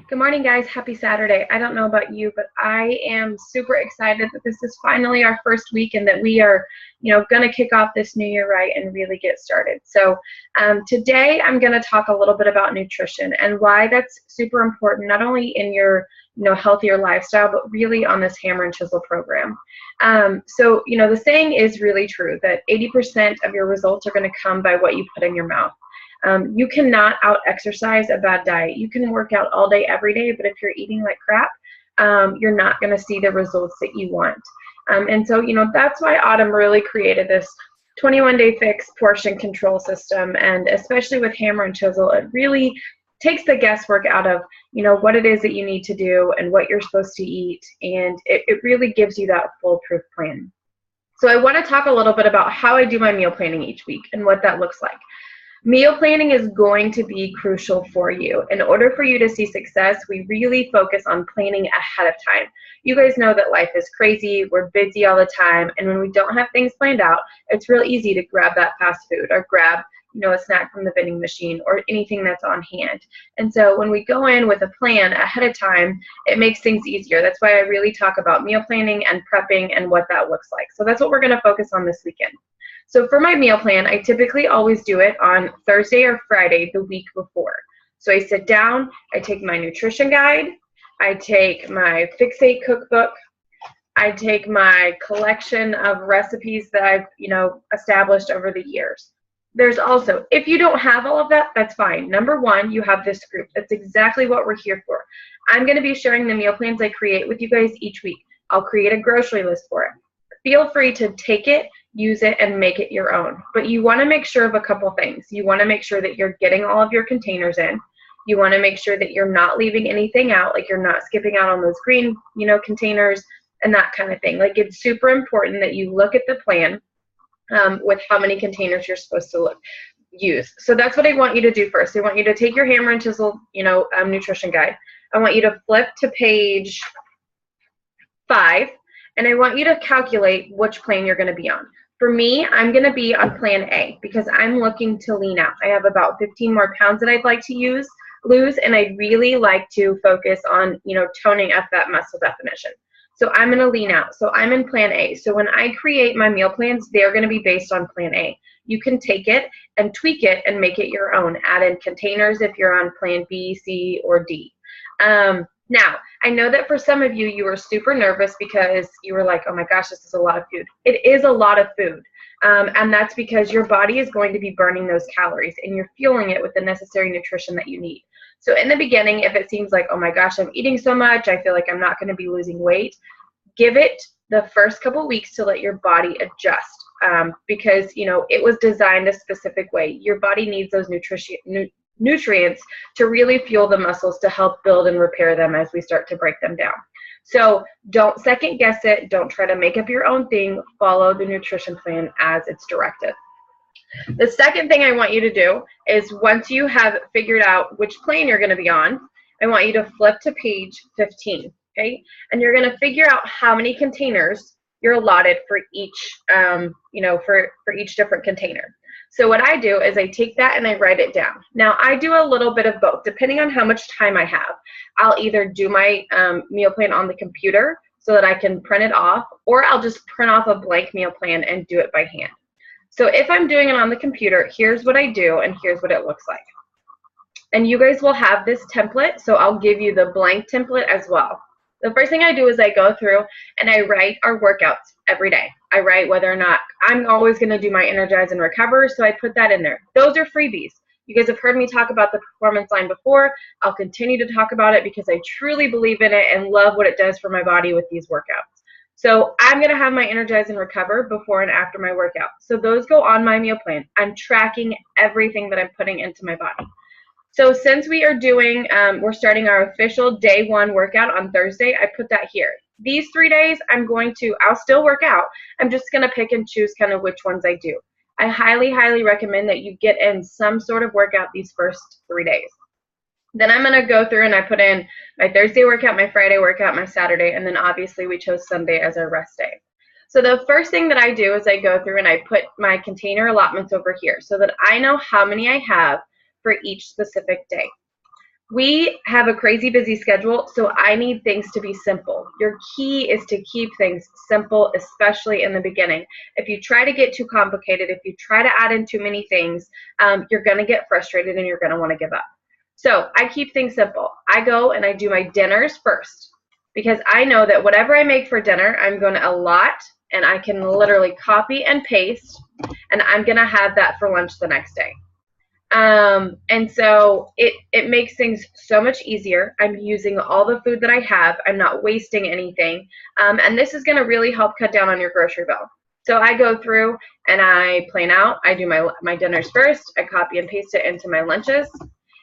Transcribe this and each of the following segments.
Good morning, guys. Happy Saturday. I don't know about you, but I am super excited that this is finally our first week and that we are, going to kick off this new year right and really get started. So today I'm going to talk a little bit about nutrition and why that's super important, not only in your, healthier lifestyle, but really on this hammer and chisel program. The saying is really true that 80% of your results are going to come by what you put in your mouth. You cannot out-exercise a bad diet. You can work out all day, every day, but if you're eating like crap, you're not going to see the results that you want. That's why Autumn really created this 21-day fix portion control system, and especially with hammer and chisel, it really takes the guesswork out of, what it is that you need to do and what you're supposed to eat, and it really gives you that foolproof plan. So I want to talk a little bit about how I do my meal planning each week and what that looks like. Meal planning is going to be crucial for you. In order for you to see success, we really focus on planning ahead of time. You guys know that life is crazy, we're busy all the time, and when we don't have things planned out, it's real easy to grab that fast food or grab a snack from the vending machine or anything that's on hand. And so when we go in with a plan ahead of time, it makes things easier. That's why I really talk about meal planning and prepping and what that looks like. So that's what we're going to focus on this weekend. So for my meal plan, I typically always do it on Thursday or Friday the week before. So I sit down, I take my nutrition guide, I take my Fixate cookbook, I take my collection of recipes that I've, established over the years. There's also, if you don't have all of that, that's fine. Number one, you have this group. That's exactly what we're here for. I'm going to be sharing the meal plans I create with you guys each week. I'll create a grocery list for it. Feel free to take it, use it, and make it your own. But you want to make sure of a couple things. You want to make sure that you're getting all of your containers in. You want to make sure that you're not leaving anything out, like you're not skipping out on those green, containers and that kind of thing. Like, it's super important that you look at the plan with how many containers you're supposed to use. So that's what I want you to do first. I want you to take your hammer and chisel, nutrition guide. I want you to flip to page 5. And I want you to calculate which plan you're going to be on. For me, I'm going to be on plan A because I'm looking to lean out. I have about 15 more pounds that I'd like to lose, and I'd really like to focus on, toning up that muscle definition. So I'm going to lean out. So I'm in plan A. So when I create my meal plans, they're going to be based on plan A. You can take it and tweak it and make it your own. Add in containers if you're on plan B, C, or D. Now, I know that for some of you, you were super nervous because you were like, oh my gosh, this is a lot of food. It is a lot of food. And that's because your body is going to be burning those calories and you're fueling it with the necessary nutrition that you need. So in the beginning, if it seems like, oh my gosh, I'm eating so much, I feel like I'm not going to be losing weight, give it the first couple weeks to let your body adjust because, it was designed a specific way. Your body needs those nutrients to really fuel the muscles to help build and repair them as we start to break them down. So don't second guess it. Don't try to make up your own thing. Follow the nutrition plan as it's directed. The second thing I want you to do is once you have figured out which plan you're going to be on, I want you to flip to page 15, okay? And you're going to figure out how many containers you're allotted for each, for each different container. So what I do is I take that and I write it down. Now, I do a little bit of both. Depending on how much time I have, I'll either do my meal plan on the computer so that I can print it off, or I'll just print off a blank meal plan and do it by hand. So if I'm doing it on the computer, here's what I do and here's what it looks like. And you guys will have this template, so I'll give you the blank template as well. The first thing I do is I go through and I write our workouts every day. I write whether or not I'm always going to do my energize and recover, so I put that in there. Those are freebies. You guys have heard me talk about the performance line before. I'll continue to talk about it because I truly believe in it and love what it does for my body with these workouts. So I'm going to have my energize and recover before and after my workout. So those go on my meal plan. I'm tracking everything that I'm putting into my body. So since we are doing, we're starting our official day 1 workout on Thursday, I put that here. These 3 days, I'll still work out. I'm just going to pick and choose kind of which ones I do. I highly, highly recommend that you get in some sort of workout these first 3 days. Then I'm going to go through and I put in my Thursday workout, my Friday workout, my Saturday, and then obviously we chose Sunday as our rest day. So the first thing that I do is I go through and I put my container allotments over here so that I know how many I have for each specific day. We have a crazy busy schedule, so I need things to be simple. Your key is to keep things simple, especially in the beginning. If you try to get too complicated, if you try to add in too many things, you're going to get frustrated and you're going to want to give up. So I keep things simple. I go and I do my dinners first because I know that whatever I make for dinner, I'm going to allot and I can literally copy and paste, and I'm going to have that for lunch the next day. And so it makes things so much easier. I'm using all the food that I have. I'm not wasting anything. And this is going to really help cut down on your grocery bill. So I go through and I plan out. I do my dinners first. I copy and paste it into my lunches.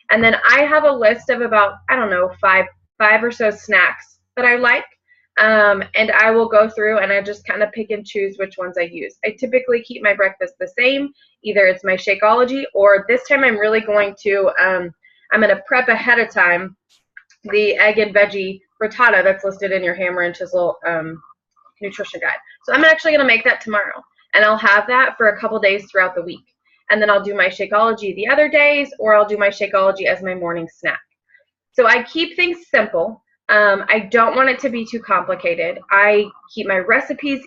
And then I have a list of about, I don't know, five or so snacks that I like. And I will go through and I just kind of pick and choose which ones I use. I typically keep my breakfast the same. Either it's my Shakeology, or this time I'm really going to, I'm going to prep ahead of time the egg and veggie frittata that's listed in your Hammer and Chisel nutrition guide. So I'm actually going to make that tomorrow, and I'll have that for a couple days throughout the week. And then I'll do my Shakeology the other days, or I'll do my Shakeology as my morning snack. So I keep things simple. I don't want it to be too complicated. I keep my recipes,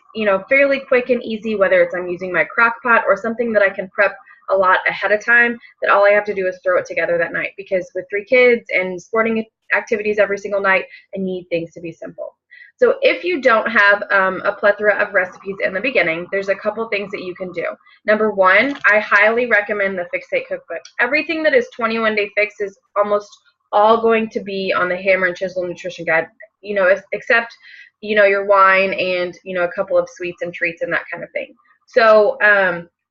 fairly quick and easy, whether it's I'm using my crock pot or something that I can prep a lot ahead of time, that all I have to do is throw it together that night. Because with 3 kids and sporting activities every single night, I need things to be simple. So if you don't have a plethora of recipes in the beginning, there's a couple things that you can do. Number one, I highly recommend the Fixate Cookbook. Everything that is 21 Day Fix is almost all going to be on the Hammer and Chisel Nutrition Guide, except, your wine and, a couple of sweets and treats and that kind of thing. So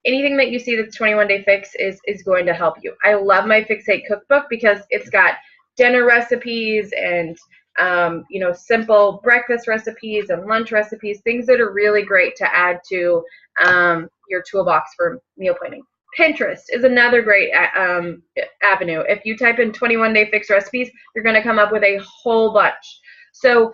anything that you see that's 21 Day Fix is going to help you. I love my Fixate Cookbook because it's got dinner recipes and, simple breakfast recipes and lunch recipes, things that are really great to add to your toolbox for meal planning. Pinterest is another great avenue. If you type in 21 Day Fix recipes, you're going to come up with a whole bunch. So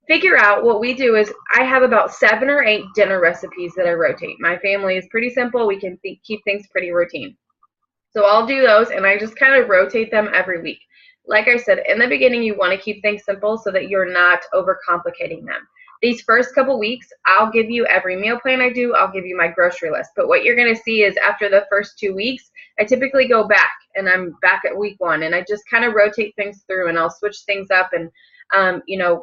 figure out what we do is I have about 7 or 8 dinner recipes that I rotate. My family is pretty simple. We can keep things pretty routine. So I'll do those, and I just kind of rotate them every week. Like I said, in the beginning, you want to keep things simple so that you're not overcomplicating them. These first couple weeks, I'll give you every meal plan I do. I'll give you my grocery list. But what you're going to see is after the first 2 weeks, I typically go back, and I'm back at week 1, and I just kind of rotate things through, and I'll switch things up and,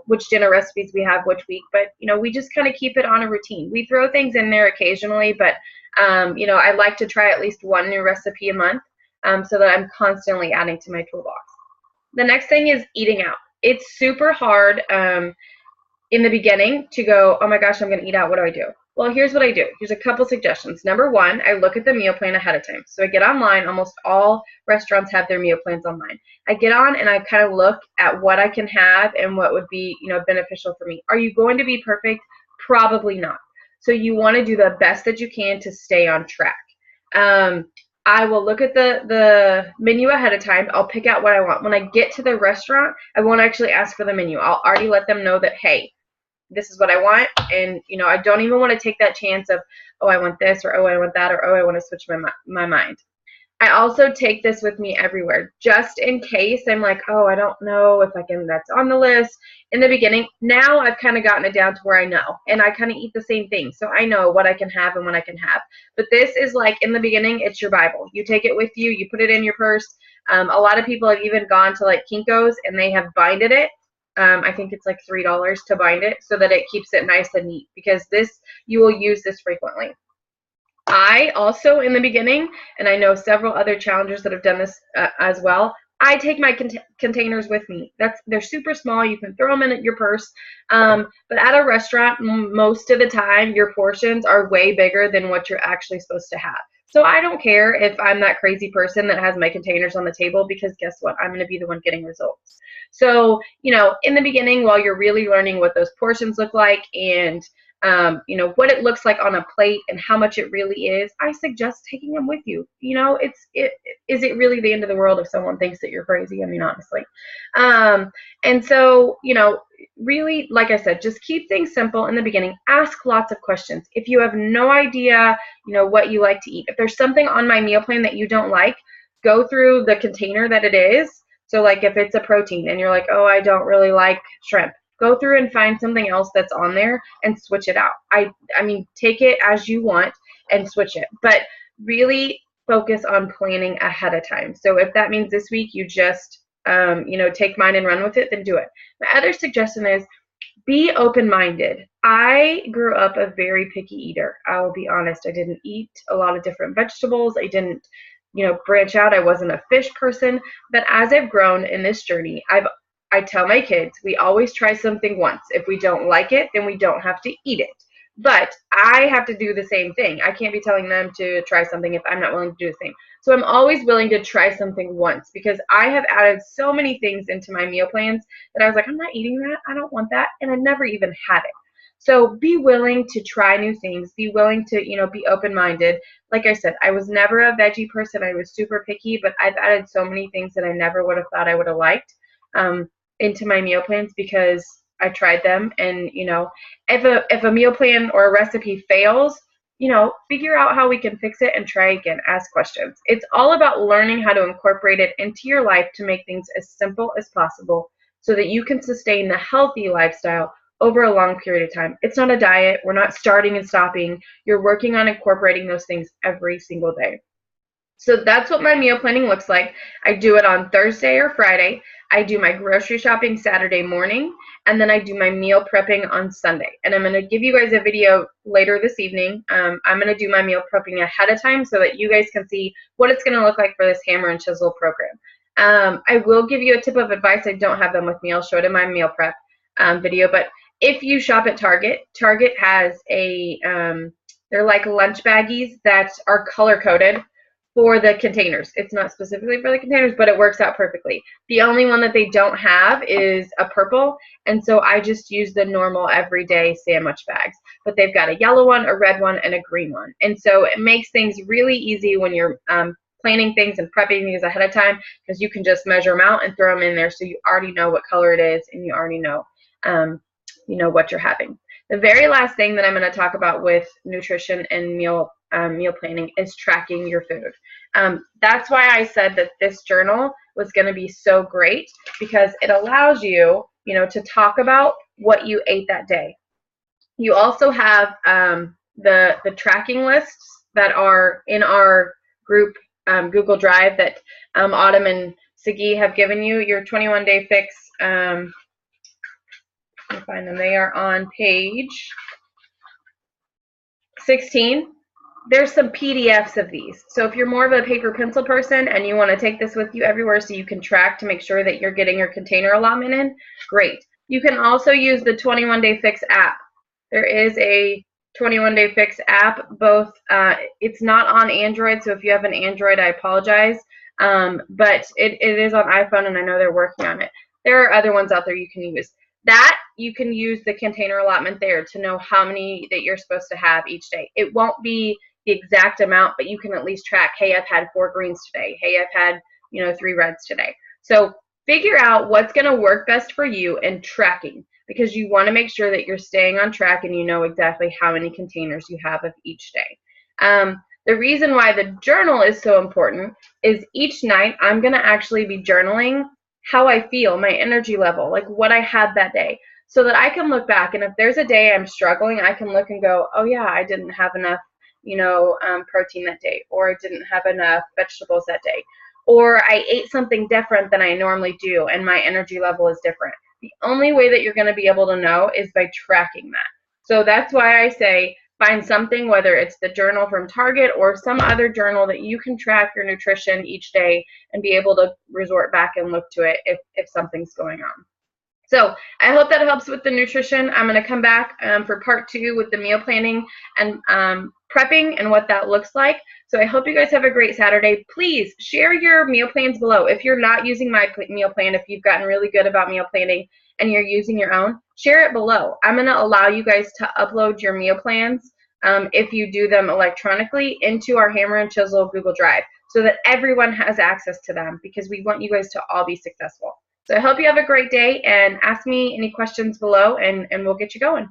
which dinner recipes we have which week. But, we just kind of keep it on a routine. We throw things in there occasionally, but, I like to try at least 1 new recipe a month so that I'm constantly adding to my toolbox. The next thing is eating out. It's super hard in the beginning to go, oh my gosh, I'm going to eat out. What do I do? Well, here's what I do. Here's a couple suggestions. Number one, I look at the meal plan ahead of time. So I get online. Almost all restaurants have their meal plans online. I get on and I kind of look at what I can have and what would be, beneficial for me. Are you going to be perfect? Probably not. So you want to do the best that you can to stay on track. I will look at the menu ahead of time. I'll pick out what I want. When I get to the restaurant, I won't actually ask for the menu. I'll already let them know that, hey, this is what I want. And, I don't even want to take that chance of, oh, I want this, or oh, I want that, or oh, I want to switch my mind. I also take this with me everywhere, just in case I'm like, oh, I don't know if that's on the list. In the beginning, now I've kind of gotten it down to where I know, and I kind of eat the same thing, so I know what I can have and when I can have. But this is like, in the beginning, it's your Bible. You take it with you, you put it in your purse. A lot of people have even gone to like Kinko's, and they have binded it. I think it's like $3 to bind it so that it keeps it nice and neat, because you will use this frequently. I also, in the beginning, and I know several other challengers that have done this as well, I take my containers with me. They're super small. You can throw them in your purse. But at a restaurant, most of the time, your portions are way bigger than what you're actually supposed to have. So I don't care if I'm that crazy person that has my containers on the table, because guess what? I'm going to be the one getting results. So, in the beginning, while you're really learning what those portions look like and what it looks like on a plate and how much it really is, I suggest taking them with you. Is it really the end of the world if someone thinks that you're crazy? I mean, honestly. And so, really, like I said, just keep things simple in the beginning. Ask lots of questions. If you have no idea, what you like to eat, if there's something on my meal plan that you don't like, go through the container that it is, So like if it's a protein and you're like, oh, I don't really like shrimp, go through and find something else that's on there and switch it out. I mean, take it as you want and switch it, but really focus on planning ahead of time. So if that means this week you just take mine and run with it, then do it. My other suggestion is be open-minded. I grew up a very picky eater. I will be honest. I didn't eat a lot of different vegetables. I didn't, branch out. I wasn't a fish person. But as I've grown in this journey, I tell my kids, we always try something once. If we don't like it, then we don't have to eat it. But I have to do the same thing. I can't be telling them to try something if I'm not willing to do the same. So I'm always willing to try something once because I have added so many things into my meal plans that I was like, I'm not eating that. I don't want that. And I never even had it. So be willing to try new things. Be willing to, be open-minded. Like I said, I was never a veggie person. I was super picky, but I've added so many things that I never would have thought I would have liked into my meal plans because I tried them. And, if a meal plan or a recipe fails, figure out how we can fix it and try again. Ask questions. It's all about learning how to incorporate it into your life to make things as simple as possible so that you can sustain the healthy lifestyle over a long period of time. It's not a diet. We're not starting and stopping. You're working on incorporating those things every single day. So that's what my meal planning looks like. I do it on Thursday or Friday. I do my grocery shopping Saturday morning, and then I do my meal prepping on Sunday. And I'm going to give you guys a video later this evening. I'm going to do my meal prepping ahead of time so that you guys can see what it's going to look like for this hammer and chisel program. I will give you a tip of advice. I don't have them with me. I'll show it in my meal prep video. But if you shop at Target, Target has they're like lunch baggies that are color-coded for the containers. It's not specifically for the containers, but it works out perfectly. The only one that they don't have is a purple, and so I just use the normal everyday sandwich bags. But they've got a yellow one, a red one, and a green one. And so it makes things really easy when you're planning things and prepping things ahead of time because you can just measure them out and throw them in there so you already know what color it is and you already know, what you're having. The very last thing that I'm going to talk about with nutrition and meal planning is tracking your food. That's why I said that this journal was going to be so great because it allows you, to talk about what you ate that day. You also have the tracking lists that are in our group Google Drive that Autumn and Sagi have given you. Your 21-day fix. Find them. They are on page 16. There's some PDFs of these. So if you're more of a paper pencil person and you want to take this with you everywhere so you can track to make sure that you're getting your container allotment in, great. You can also use the 21-day fix app. There is a 21-day fix app. Both it's not on Android, so if you have an Android, I apologize. But it is on iPhone, and I know they're working on it. There are other ones out there you can use. That you can use the container allotment there to know how many that you're supposed to have each day. It won't be the exact amount, but you can at least track, hey, I've had 4 greens today. Hey, I've had, 3 reds today. So figure out what's going to work best for you in tracking because you want to make sure that you're staying on track and you know exactly how many containers you have of each day. The reason why the journal is so important is each night I'm going to actually be journaling how I feel, my energy level, like what I had that day, so that I can look back. And if there's a day I'm struggling, I can look and go, oh yeah, I didn't have enough, protein that day, or I didn't have enough vegetables that day, or I ate something different than I normally do, and my energy level is different. The only way that you're going to be able to know is by tracking that. So that's why I say find something, whether it's the journal from Target or some other journal that you can track your nutrition each day and be able to resort back and look to it if something's going on. So I hope that helps with the nutrition. I'm going to come back for part 2 with the meal planning and prepping and what that looks like. So I hope you guys have a great Saturday. Please share your meal plans below. If you're not using my meal plan, if you've gotten really good about meal planning and you're using your own, share it below. I'm going to allow you guys to upload your meal plans if you do them electronically into our Hammer and Chisel Google Drive so that everyone has access to them because we want you guys to all be successful. So I hope you have a great day and ask me any questions below and we'll get you going.